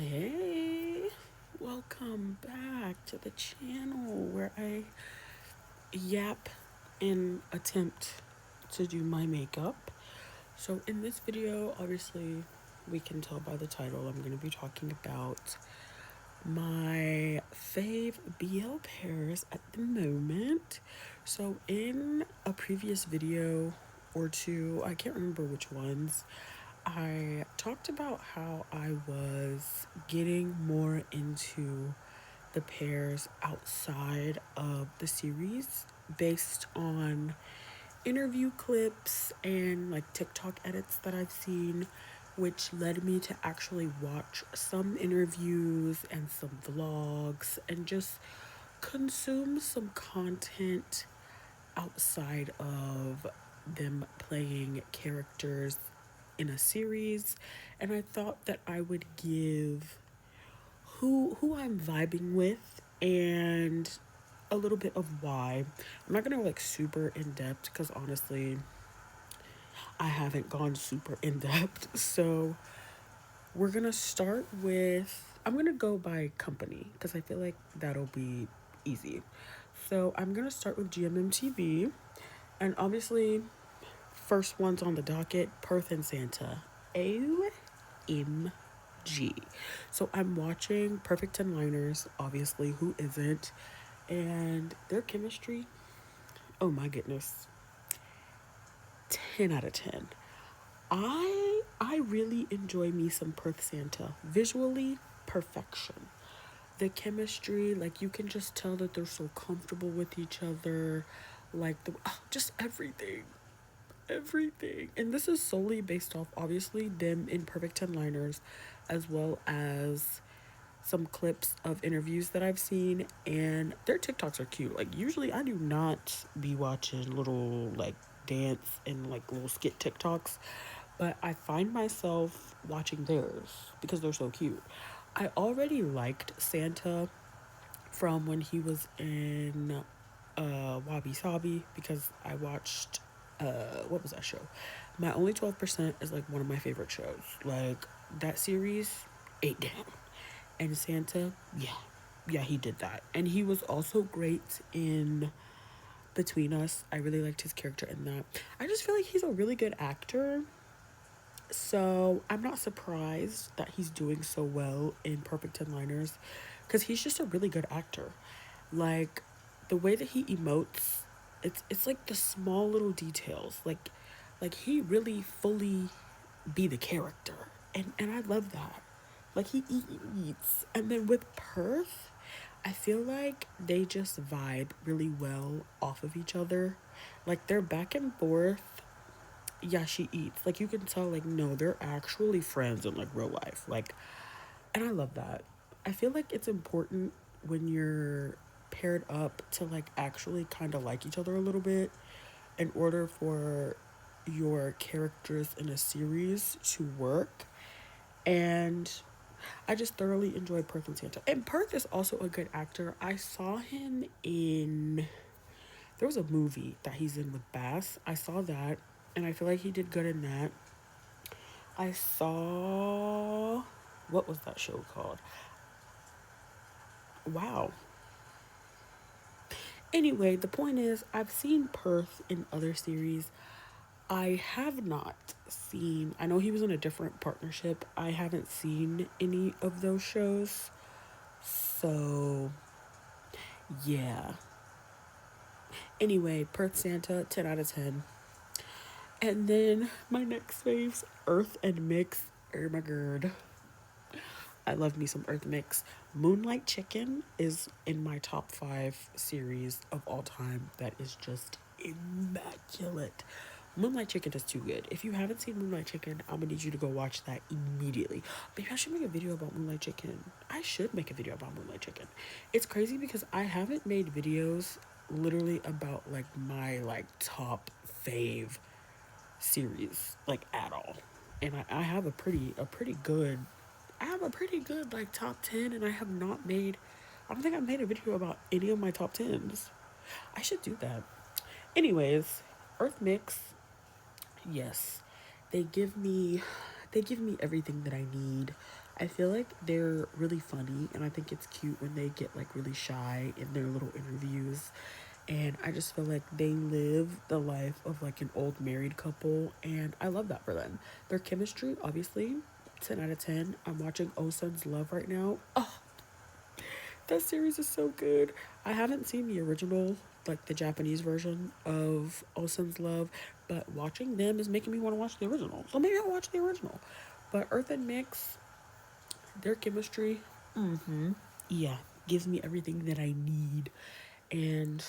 Hey, welcome back to the channel where I yap and attempt to do my makeup. So, in this video, obviously, we can tell by the title, I'm going to be talking about my fave BL pairs at the moment. So, in a previous video or two, I can't remember which ones, I talked about how I was getting more into the pairs outside of the series based on interview clips and like TikTok edits that I've seen, which led me to actually watch some interviews and some vlogs and just consume some content outside of them playing characters in a series. And I thought that I would give who I'm vibing with and a little bit of why. I'm not gonna like super in depth because honestly I haven't gone super in depth. So we're gonna start with, I'm gonna go by company because I feel like that'll be easy. So I'm gonna start with gmmtv, and obviously first ones on the docket, Perth and Santa. OMG. So I'm watching Perfect 10 Liners, obviously, who isn't? And their chemistry, oh my goodness, 10 out of 10. I really enjoy me some Perth Santa. Visually, perfection. The chemistry, like you can just tell that they're so comfortable with each other. Like just everything. And this is solely based off obviously them in Perfect 10 Liners, as well as some clips of interviews that I've seen, and their TikToks are cute. Like usually I do not be watching little like dance and like little skit TikToks, but I find myself watching theirs because they're so cute. I already liked Santa from when he was in Wabi Sabi because I watched what was that show? My Only 12% is like one of my favorite shows. Like that series ate down. And Santa, yeah, he did that. And he was also great in Between Us. I really liked his character in that. I just feel like he's a really good actor. So I'm not surprised that he's doing so well in Perfect 10 Liners because he's just a really good actor. Like the way that he emotes, it's like the small little details. Like he really fully be the character. And I love that. Like he eats. And then with Perth, I feel like they just vibe really well off of each other. Like they're back and forth. Yeah, she eats. Like you can tell like no, they're actually friends in like real life. Like, and I love that. I feel like it's important when you're paired up to like actually kind of like each other a little bit in order for your characters in a series to work. And I just thoroughly enjoyed Perth and Santa. And Perth is also a good actor. I saw him in, there was a movie that he's in with Bass. I saw that and I feel like he did good in that. I saw, what was that show called? Wow. Anyway, the point is, I've seen Perth in other series. I have not seen, I know he was in a different partnership. I haven't seen any of those shows. So, yeah. Anyway, Perth Santa, 10 out of 10. And then my next faves, Earth and Mix. Oh my god. I love me some Earth Mix. Moonlight Chicken is in my top 5 series of all time. That is just immaculate. Moonlight Chicken is too good. If you haven't seen Moonlight Chicken, I'm gonna need you to go watch that immediately. Maybe I should make a video about Moonlight Chicken. I should make a video about Moonlight Chicken. It's crazy because I haven't made videos literally about like my like top fave series like at all. And I have a pretty good, I have a pretty good like top 10, and I have not made, I don't think I've made a video about any of my top 10s. I should do that. Anyways, Earth Mix, yes. They give me they give me everything that I need. I feel like they're really funny, and I think it's cute when they get like really shy in their little interviews. And I just feel like they live the life of like an old married couple, and I love that for them. Their chemistry, obviously, 10 out of 10. I'm watching Oh Sun's Love right now. Oh, that series is so good. I haven't seen the original, like the Japanese version of Ocean's Love, but watching them is making me want to watch the original. So maybe I'll watch the original. But Earth and Mix, their chemistry, yeah, gives me everything that I need. And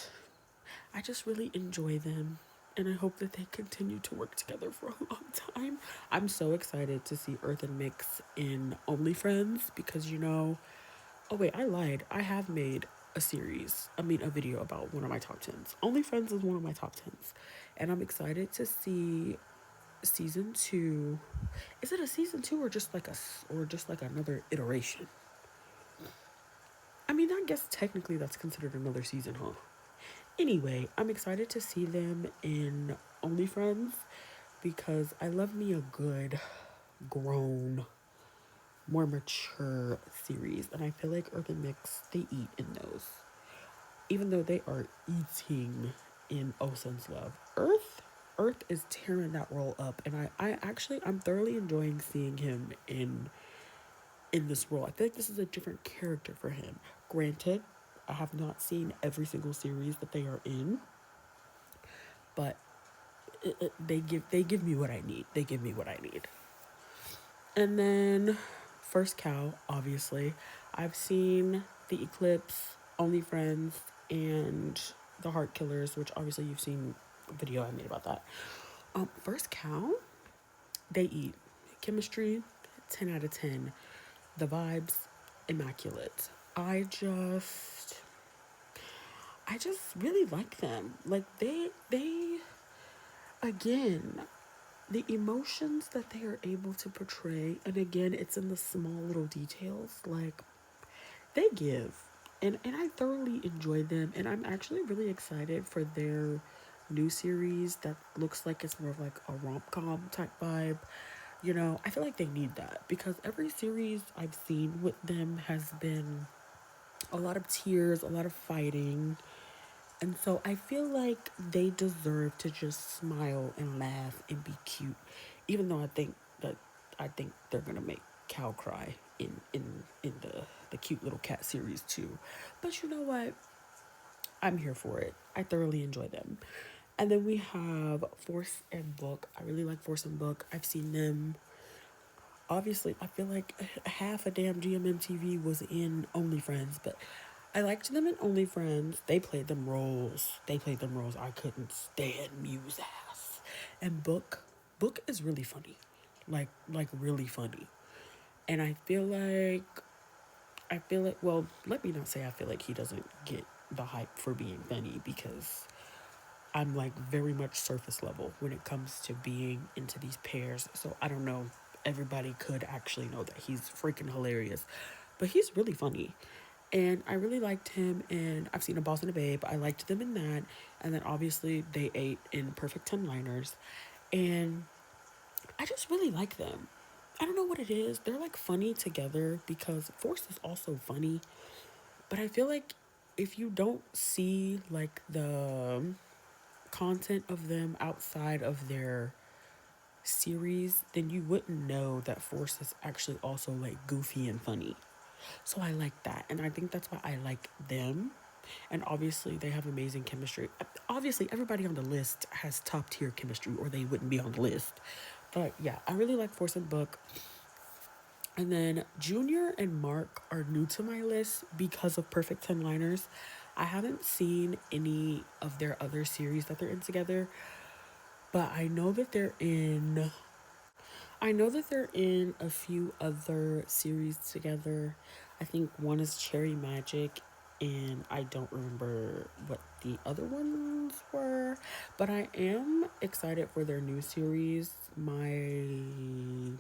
I just really enjoy them. And I hope that they continue to work together for a long time. I'm so excited to see Earth and Mix in OnlyFriends because, oh, wait, I lied. I have made a video about one of my top tens. OnlyFriends is one of my top tens. And I'm excited to see season two. Is it a season two or just like another iteration? I mean, I guess technically that's considered another season, huh? Anyway, I'm excited to see them in OnlyFriends because I love me a good, grown, more mature series. And I feel like Urban Mix, they eat in those. Even though they are eating in Ocean's Love. Earth is tearing that role up, and I'm thoroughly enjoying seeing him in this role. I feel like this is a different character for him. Granted, I have not seen every single series that they are in, but they give me what I need. They give me what I need. And then First Cow, obviously. I've seen The Eclipse, Only Friends, and The Heart Killers, which obviously you've seen a video I made about that. First Cow, they eat. Chemistry, 10 out of 10. The vibes, immaculate. I just really like them. Like they again, the emotions that they are able to portray, and again, it's in the small little details, like they give. And I thoroughly enjoy them, and I'm actually really excited for their new series that looks like it's more of like a rom-com type vibe. I feel like they need that because every series I've seen with them has been a lot of tears, a lot of fighting, and so I feel like they deserve to just smile and laugh and be cute. Even though I think they're gonna make Cow cry in the cute little cat series too. But you know what? I'm here for it. I thoroughly enjoy them. And then we have Force and Book. I really like Force and Book. I've seen them. Obviously, I feel like half a damn gmmtv was in OnlyFriends, but I liked them in OnlyFriends. They played them roles. I couldn't stand Muse ass. And Book is really funny, like really funny. And I feel like well, let me not say I feel like he doesn't get the hype for being funny because I'm like very much surface level when it comes to being into these pairs. So I don't know. Everybody could actually know that he's freaking hilarious, but he's really funny. And I really liked him, and I've seen A Boss and a Babe. I liked them in that. And then obviously they ate in Perfect 10 Liners. And I just really like them. I don't know what it is. They're like funny together because Force is also funny. But I feel like if you don't see like the content of them outside of their series, then you wouldn't know that Force is actually also like goofy and funny. So I like that. And I think that's why I like them. And obviously, they have amazing chemistry. Obviously, everybody on the list has top tier chemistry, or they wouldn't be on the list. But yeah, I really like Force and Book. And then Junior and Mark are new to my list because of Perfect 10 Liners. I haven't seen any of their other series that they're in together, but I know that they're in a few other series together. I think one is Cherry Magic, and I don't remember what the other ones were. But I am excited for their new series, my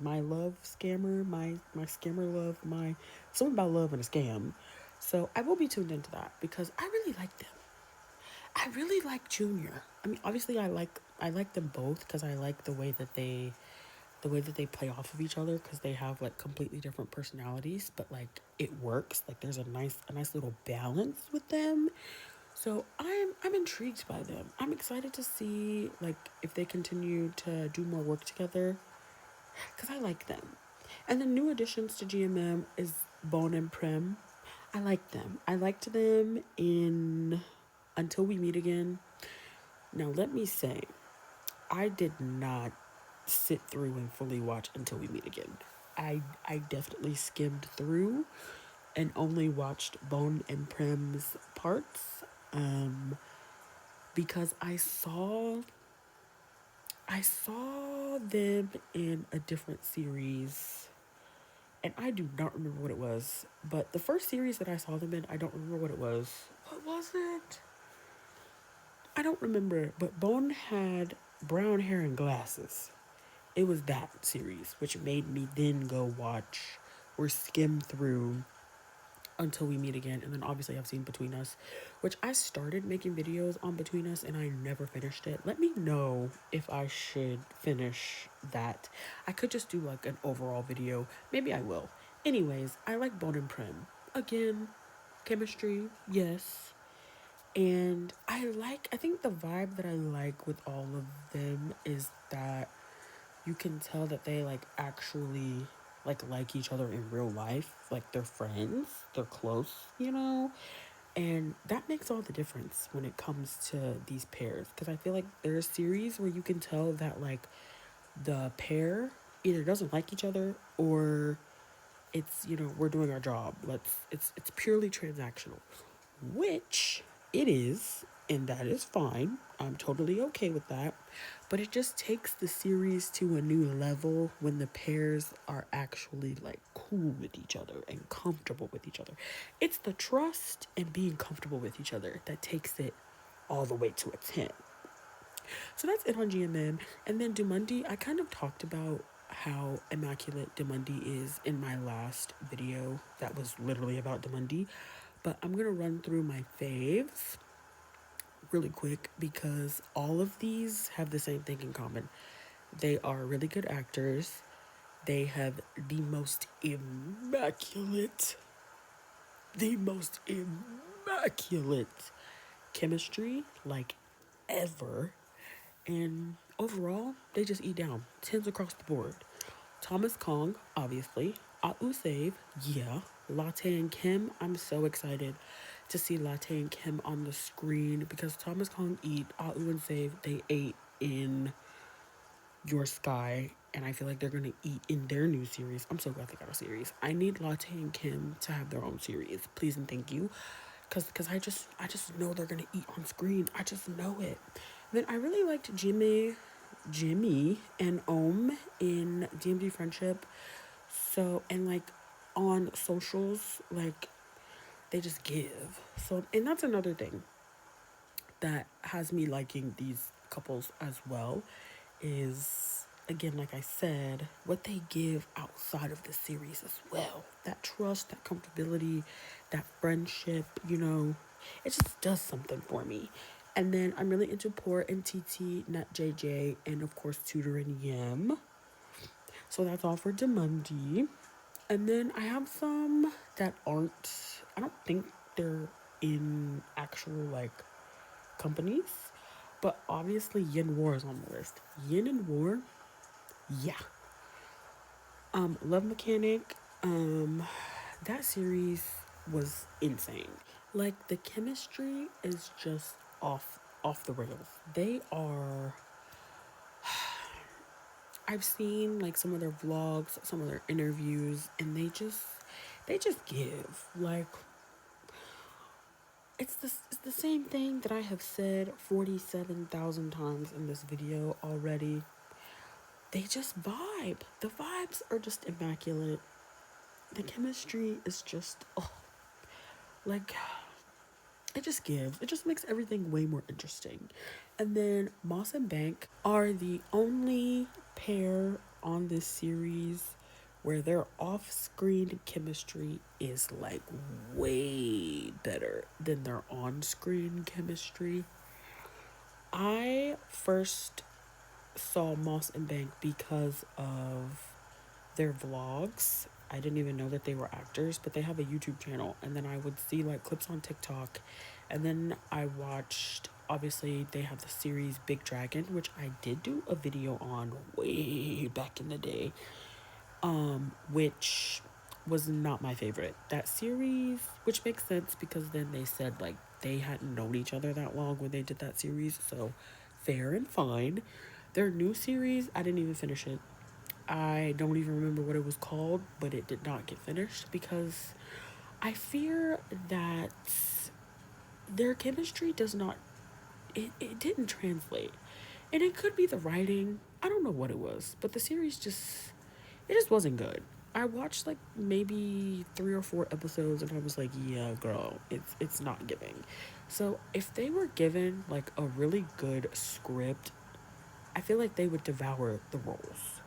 love scammer, my scammer love, my something about love and a scam. So I will be tuned into that because I really like them. I really like Junior. I mean, obviously, I like them both because I like the way that they the way that they play off of each other, because they have like completely different personalities, but like it works. Like there's a nice little balance with them. So I'm intrigued by them. I'm excited to see like if they continue to do more work together, because I like them. And the new additions to GMM is Bone and Prem. I like them. I liked them in Until We Meet Again. Now let me say, I did not sit through and fully watch Until We Meet Again. I definitely skimmed through and only watched Bone and Prem's parts, um, because I saw them in a different series, and I do not remember what it was. But the first series that I saw them in, I don't remember what it was. What was it? I don't remember. But Bone had brown hair and glasses. It was that series, which made me then go watch or skim through Until We Meet Again. And then obviously I've seen Between Us, which I started making videos on Between Us and I never finished it. Let me know if I should finish that. I could just do like an overall video. Maybe I will. Anyways, I like Bone and Prim. Again, chemistry, yes. And I think the vibe that I like with all of them is that you can tell that they like actually like each other in real life. Like they're friends, they're close. And that makes all the difference when it comes to these pairs, because I feel like there's a series where you can tell that like the pair either doesn't like each other, or it's, we're doing our job. It's purely transactional, which it is, and that is fine. I'm totally okay with that. But it just takes the series to a new level when the pairs are actually like cool with each other and comfortable with each other. It's the trust and being comfortable with each other that takes it all the way to a 10. So that's it on GMM. And then Domundi, I kind of talked about how immaculate Domundi is in my last video that was literally about Domundi. But I'm going to run through my faves really quick, because all of these have the same thing in common. They are really good actors. They have the most immaculate chemistry, like ever. And overall, they just eat down. 10s across the board. Thomas Kong, obviously. Atu Save, yeah. Latte and Kim, I'm so excited to see Latte and Kim on the screen, because Thomas Kong eat, Atu and Save, they ate in Your Sky, and I feel like they're gonna eat in their new series. I'm so glad they got a series. I need Latte and Kim to have their own series, please and thank you, because I just know they're gonna eat on screen. I just know it. Then I really liked Jimmy and in DMD Friendship. So, and like on socials, like they just give. So, and that's another thing that has me liking these couples as well, is again, like I said, what they give outside of the series as well. That trust, that comfortability, that friendship, it just does something for me. And then I'm really into Poor and TT, Nut JJ, and of course Tudor and Yem. So that's all for Demundi. And then I have some that I don't think they're in actual like companies, but obviously Yin War is on the list. Yin and War, yeah. Love Mechanic, that series was insane. Like the chemistry is just off the rails. They are, I've seen like some of their vlogs, some of their interviews, and they just give. Like it's the same thing that I have said 47,000 times in this video already. They just vibe. The vibes are just immaculate. The chemistry is just, oh, like, it just gives. It just makes everything way more interesting. And then Moss and Bank are the only pair on this series where their off-screen chemistry is like way better than their on-screen chemistry. I first saw Moss and Bank because of their vlogs. I didn't even know that they were actors, but they have a YouTube channel. And then I would see like clips on TikTok. And then I watched, obviously, they have the series Big Dragon, which I did do a video on way back in the day, which was not my favorite. That series, which makes sense because then they said like they hadn't known each other that long when they did that series. So fair and fine. Their new series, I didn't even finish it. I don't even remember what it was called, but it did not get finished because I fear that their chemistry does not, it didn't translate. And it could be the writing. I don't know what it was, but the series just, it just wasn't good. I watched like maybe 3 or 4 episodes and I was like, yeah, girl, it's not giving. So if they were given like a really good script, I feel like they would devour the roles.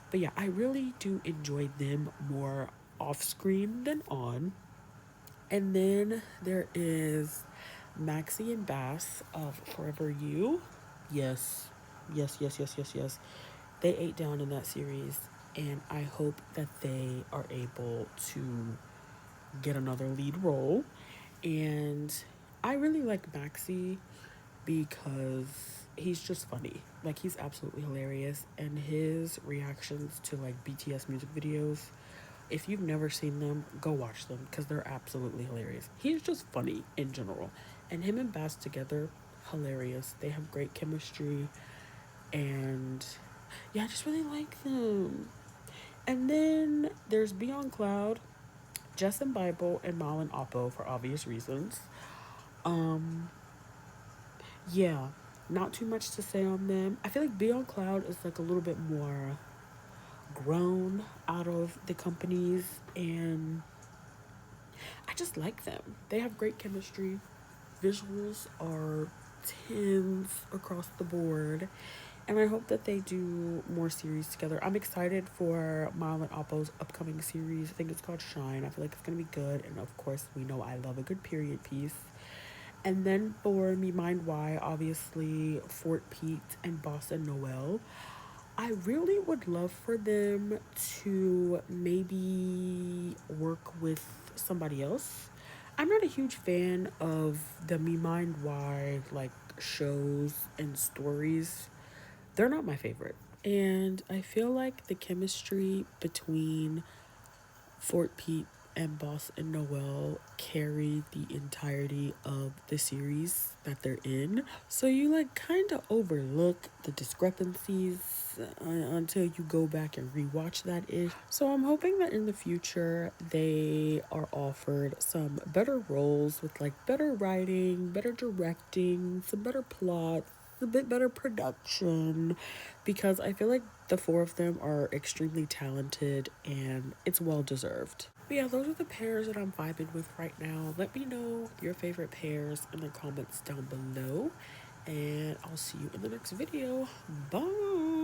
But yeah, I really do enjoy them more off screen than on. And then there is Maxie and Bass of Forever You. Yes, yes. They ate down in that series, and I hope that they are able to get another lead role. And I really like Maxie because he's just funny. Like he's absolutely hilarious, and his reactions to like BTS music videos, if you've never seen them, go watch them because they're absolutely hilarious. He's just funny in general. And him and Bass together, hilarious. They have great chemistry, and yeah, I just really like them. And then there's Beyond Cloud, Jess and Bible, and Mal and Oppo for obvious reasons. Um, yeah, not too much to say on them. I feel like Beyond Cloud is like a little bit more grown out of the companies, and I just like them. They have great chemistry. Visuals are tens across the board. And I hope that they do more series together. I'm excited for Mile and Oppo's upcoming series. I think it's called Shine. I feel like it's going to be good. And of course, we know I love a good period piece. And then for Me Mind Why, obviously, Fort Pete and Boss and Noel. I really would love for them to maybe work with somebody else. I'm not a huge fan of the Me Mind Why like shows and stories. They're not my favorite. And I feel like the chemistry between Fort Pete and Boss and Noel carry the entirety of the series that they're in. So you like kind of overlook the discrepancies until you go back and rewatch that ish. So I'm hoping that in the future they are offered some better roles with like better writing, better directing, some better plots, a bit better production, because I feel like the four of them are extremely talented and it's well deserved. But yeah, those are the pairs that I'm vibing with right now. Let me know your favorite pairs in the comments down below, and I'll see you in the next video. Bye.